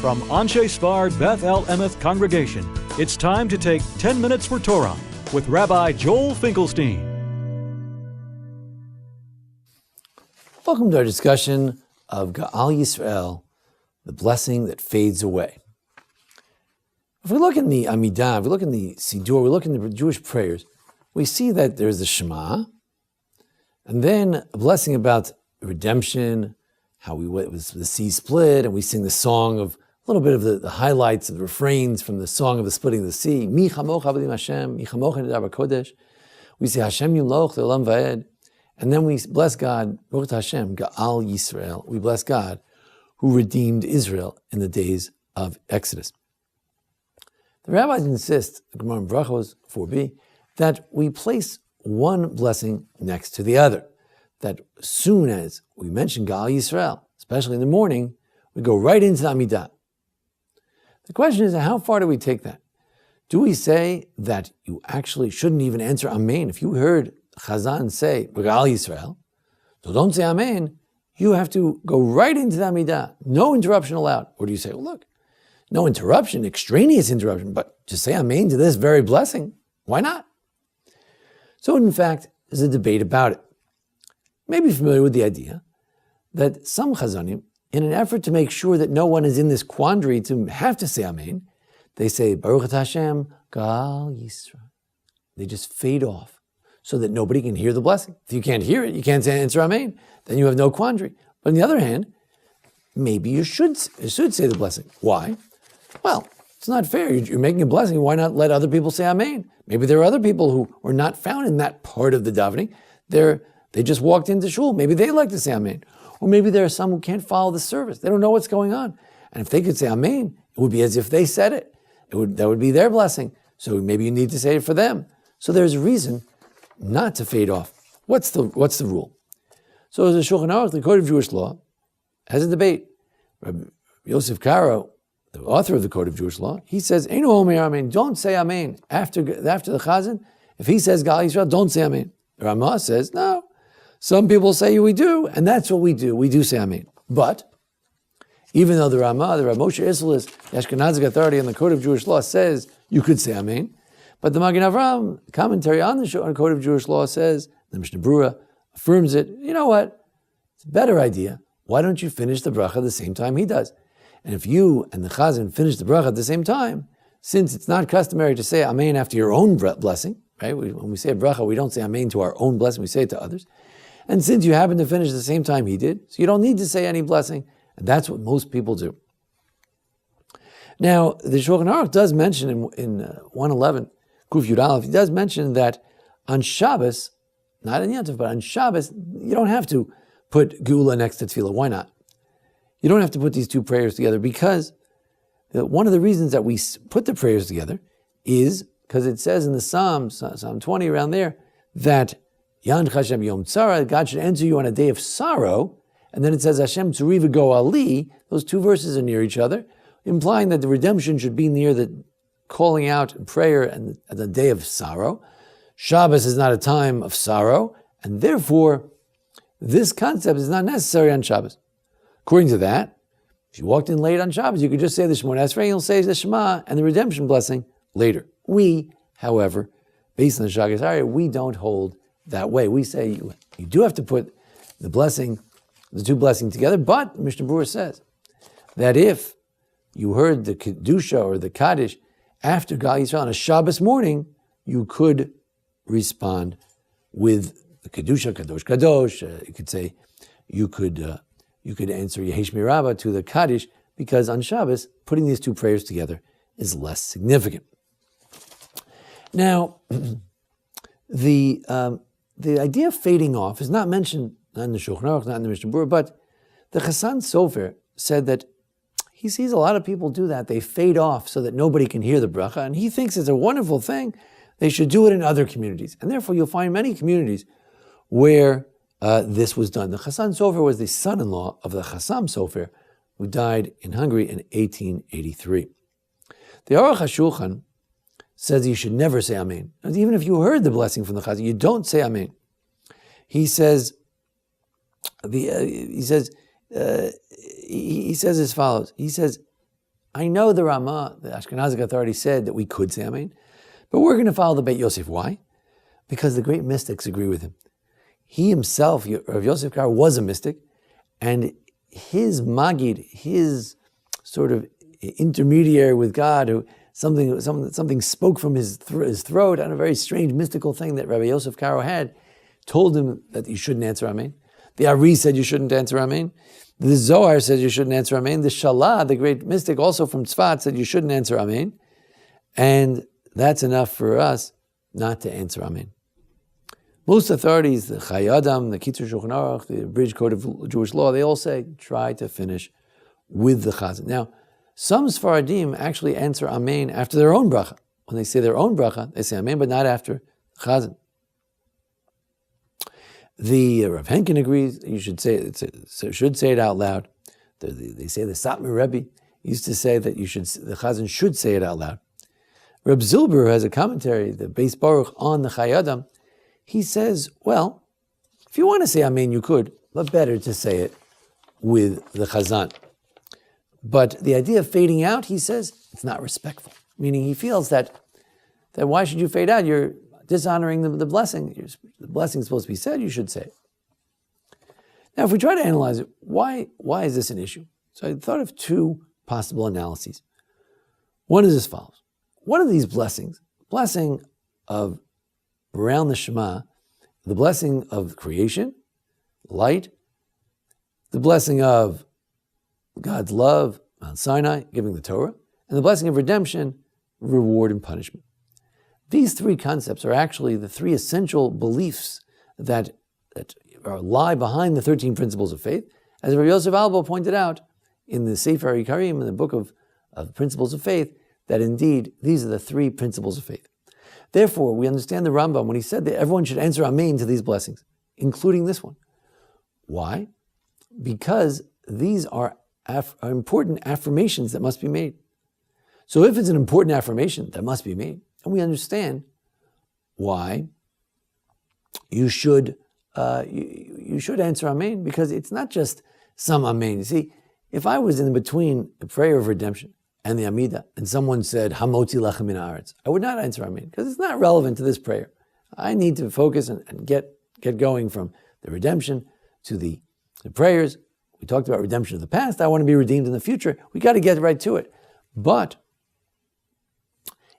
From Anshei Sphard-Beth Emeth congregation, it's time to take 10 minutes for Torah with Rabbi Joel Finkelstein. Welcome to our discussion of Gaal Yisrael, the blessing that fades away. If we look in the Amidah, if we look in the Siddur, we look in the Jewish prayers, we see that there's the Shema, and then a blessing about redemption, how the sea split, and we sing the song of a little bit of the highlights of the refrains from the song of the splitting of the sea. Mi chamocha b'dim Hashem, mi chamocha nidar b'kodesh. We say Hashem yimloch le'olam va'ed, and then we bless God, Baruch Hashem, Gaal Yisrael. We bless God who redeemed Israel in the days of Exodus. The rabbis insist, the Gemara in Brachos 4b, that we place one blessing next to the other. That as soon as we mention Gaal Yisrael, especially in the morning, we go right into the Amidah. The question is, how far do we take that? Do we say that you actually shouldn't even answer Amen? If you heard Chazan say Gaal Yisrael, so don't say Amen, you have to go right into the Amidah. No interruption allowed. Or do you say, well, look, no interruption, extraneous interruption, but to say Amen to this very blessing, why not? So in fact, there's a debate about it. Maybe familiar with the idea that some Chazanim, in an effort to make sure that no one is in this quandary to have to say Amen, they say, Baruch Hashem, Gaal Yisrael. They just fade off so that nobody can hear the blessing. If you can't hear it, you can't answer Amen, then you have no quandary. But on the other hand, maybe you should say the blessing. Why? Well, it's not fair. You're making a blessing. Why not let other people say Amen? Maybe there are other people who are not found in that part of the davening. They just walked into shul. Maybe they like to say Amen. Or maybe there are some who can't follow the service. They don't know what's going on. And if they could say Amen, it would be as if they said it. That would be their blessing. So maybe you need to say it for them. So there's a reason not to fade off. What's the rule? So as a Shulchan Aruch, the Code of Jewish Law, has a debate. Rabbi Yosef Karo, the author of the Code of Jewish Law, he says, Einu omer Amen, don't say Amen. After the Chazan, if he says Gaal Yisrael, don't say Amen. The Ramah says, no. Some people say we do, and that's what we do. We do say Amen. But even though the Ramah, the Rav Moshe Isserles, the Ashkenazic authority on the Code of Jewish Law says you could say Amen, but the Magen Avraham commentary on the Code of Jewish Law says, the Mishnah Berurah affirms it. You know what? It's a better idea. Why don't you finish the bracha at the same time he does? And if you and the Chazan finish the bracha at the same time, since it's not customary to say Amen after your own blessing, right? When we say a bracha, we don't say Amen to our own blessing, we say it to others. And since you happen to finish at the same time he did, so you don't need to say any blessing, and that's what most people do. Now, the Shulchan Aruch does mention in 111, Kuf Yud Aleph, he does mention that on Shabbos, not in Yom Tov, but on Shabbos, you don't have to put Geula next to Tefillah. Why not? You don't have to put these two prayers together because one of the reasons that we put the prayers together is because it says in the Psalms, Psalm 20 around there, that Yan Hashem Yom Tzara, God should answer you on a day of sorrow, and then it says Hashem Tzuriva Go Ali. Those two verses are near each other, implying that the redemption should be near the calling out and prayer and the day of sorrow. Shabbos is not a time of sorrow, and therefore this concept is not necessary on Shabbos. According to that, if you walked in late on Shabbos, you could just say the Shemona Esrei, you'll say the Shema and the redemption blessing later. We, however, based on the Shagas Aryeh, we don't hold that way. We say you do have to put the two blessings together, but Mishnah Berurah says that if you heard the Kedusha or the Kaddish after Gaal Yisrael on a Shabbos morning, you could respond with the Kedusha, Kadosh, Kadosh. You could say, you could answer Yehesh Mirabah to the Kaddish, because on Shabbos, putting these two prayers together is less significant. Now, the idea of fading off is not mentioned, not in the Shulchan Aruch, not in the Mishnah Berurah, but the Chassan Sofer said that he sees a lot of people do that. They fade off so that nobody can hear the bracha, and he thinks it's a wonderful thing. They should do it in other communities. And therefore, you'll find many communities where this was done. The Chassan Sofer was the son-in-law of the Chassam Sofer, who died in Hungary in 1883. The Aruch HaShulchan says you should never say Amen. And even if you heard the blessing from the Chazan, you don't say Amen. He says as follows. He says, I know the Rama, the Ashkenazic authority, said that we could say Amen, but we're going to follow the Beit Yosef. Why? Because the great mystics agree with him. He himself, Rav Yosef Karo, was a mystic, and his Magid, his sort of intermediary with God, who something spoke from his throat on a very strange mystical thing that Rabbi Yosef Karo had, told him that you shouldn't answer Amen. The Ari said you shouldn't answer Amen. The Zohar says you shouldn't answer Amen. The Shalah, the great mystic, also from Tzfat, said you shouldn't answer Amen. And that's enough for us not to answer Amen. Most authorities, the Chayei Adam, the Kitzur Shulchan Aruch, the Abridged Code of Jewish Law, they all say try to finish with the Chazan. Now, some Sfaradim actually answer Amen after their own bracha. When they say their own bracha, they say Amen, but not after Chazan. The Rav Henkin agrees you should say it out loud. They say the Satmar Rebbe used to say that the Chazan should say it out loud. Reb Zilber has a commentary, the Beis Baruch, on the Chayei Adam. He says, well, if you want to say Amen, you could, but better to say it with the Chazan. But the idea of fading out, he says, it's not respectful. Meaning he feels that why should you fade out? You're dishonoring the blessing. The blessing is supposed to be said, you should say it. Now, if we try to analyze it, why is this an issue? So I thought of two possible analyses. One is as follows. One of these blessings, blessing of around the Shema, the blessing of creation, light, the blessing of God's love, Mount Sinai, giving the Torah, and the blessing of redemption, reward and punishment. These three concepts are actually the three essential beliefs that lie behind the 13 principles of faith. As Rabbi Yosef Albo pointed out in the Sefer Ikarim, in the book of Principles of Faith, that indeed these are the three principles of faith. Therefore, we understand the Rambam when he said that everyone should answer Amen to these blessings, including this one. Why? Because these are important affirmations that must be made. So if it's an important affirmation that must be made, and we understand why you should answer Amen, because it's not just some Amen. You see, if I was in between the prayer of redemption and the Amidah, and someone said, Hamotzi lechem min haaretz, I would not answer Amen, because it's not relevant to this prayer. I need to focus and get going from the redemption to the prayers. We talked about redemption of the past. I want to be redeemed in the future. We got to get right to it. But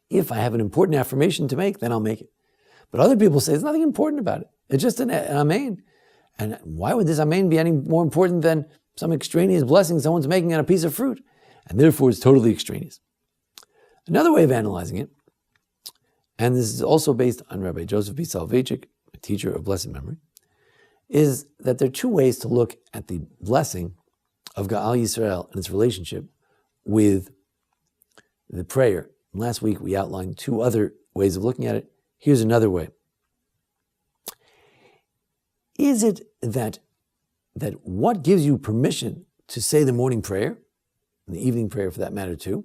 if I have an important affirmation to make, then I'll make it. But other people say there's nothing important about it. It's just an Amen. And why would this Amen be any more important than some extraneous blessing someone's making on a piece of fruit? And therefore it's totally extraneous. Another way of analyzing it, and this is also based on Rabbi Joseph B. Soloveitchik, a teacher of blessed memory, is that there are two ways to look at the blessing of Gaal Yisrael and its relationship with the prayer. Last week we outlined two other ways of looking at it. Here's another way. Is it that what gives you permission to say the morning prayer, and the evening prayer for that matter too,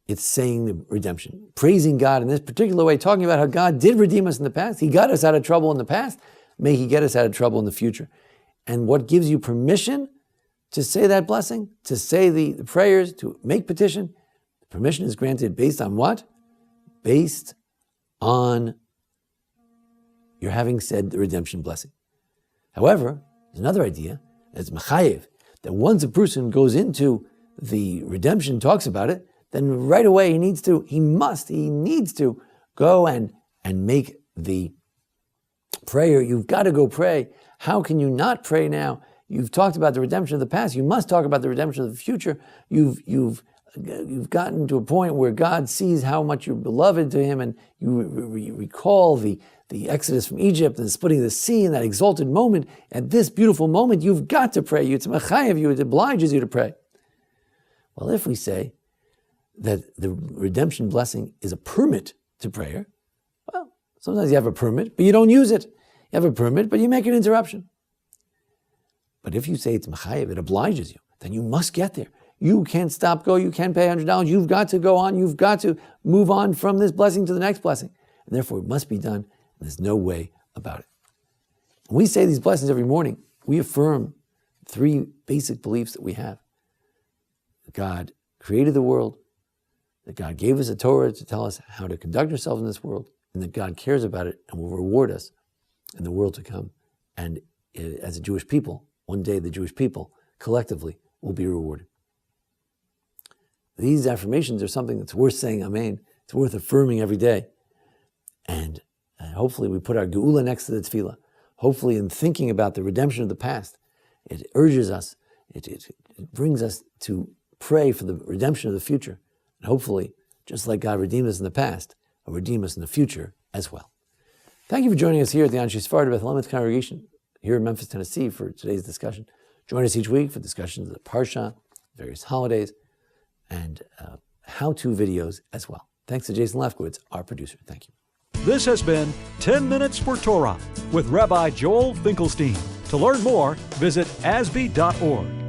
it's saying the redemption, praising God in this particular way, talking about how God did redeem us in the past. He got us out of trouble in the past. May He get us out of trouble in the future. And what gives you permission to say that blessing, to say the prayers, to make petition? The permission is granted based on what? Based on your having said the redemption blessing. However, there's another idea, that's mechayev, that once a person goes into the redemption, talks about it, then right away he needs to go and make the prayer. You've got to go pray. How can you not pray now? You've talked about the redemption of the past. You must talk about the redemption of the future. You've gotten to a point where God sees how much you're beloved to Him, and you recall the exodus from Egypt and the splitting of the sea in that exalted moment. At this beautiful moment, you've got to pray. It's mechayev you. It obliges you to pray. Well, if we say that the redemption blessing is a permit to prayer, well, sometimes you have a permit, but you don't use it. You have a permit, but you make an interruption. But if you say it's mechayev, it obliges you, then you must get there. You can't stop go. You can't pay $100. You've got to go on. You've got to move on from this blessing to the next blessing. And therefore, it must be done. And there's no way about it. When we say these blessings every morning, we affirm three basic beliefs that we have. God created the world, that God gave us a Torah to tell us how to conduct ourselves in this world, and that God cares about it and will reward us in the world to come. And as a Jewish people, one day the Jewish people collectively will be rewarded. These affirmations are something that's worth saying Amen. It's worth affirming every day. And hopefully we put our geula next to the tefillah. Hopefully in thinking about the redemption of the past, it urges us, it brings us to pray for the redemption of the future. And hopefully, just like God redeemed us in the past, He'll redeem us in the future as well. Thank you for joining us here at the Anshei Sphard-Beth Emeth congregation here in Memphis, Tennessee for today's discussion. Join us each week for discussions of the Parsha, various holidays, and how-to videos as well. Thanks to Jason Lefkowitz, our producer. Thank you. This has been 10 Minutes for Torah with Rabbi Joel Finkelstein. To learn more, visit asb.org.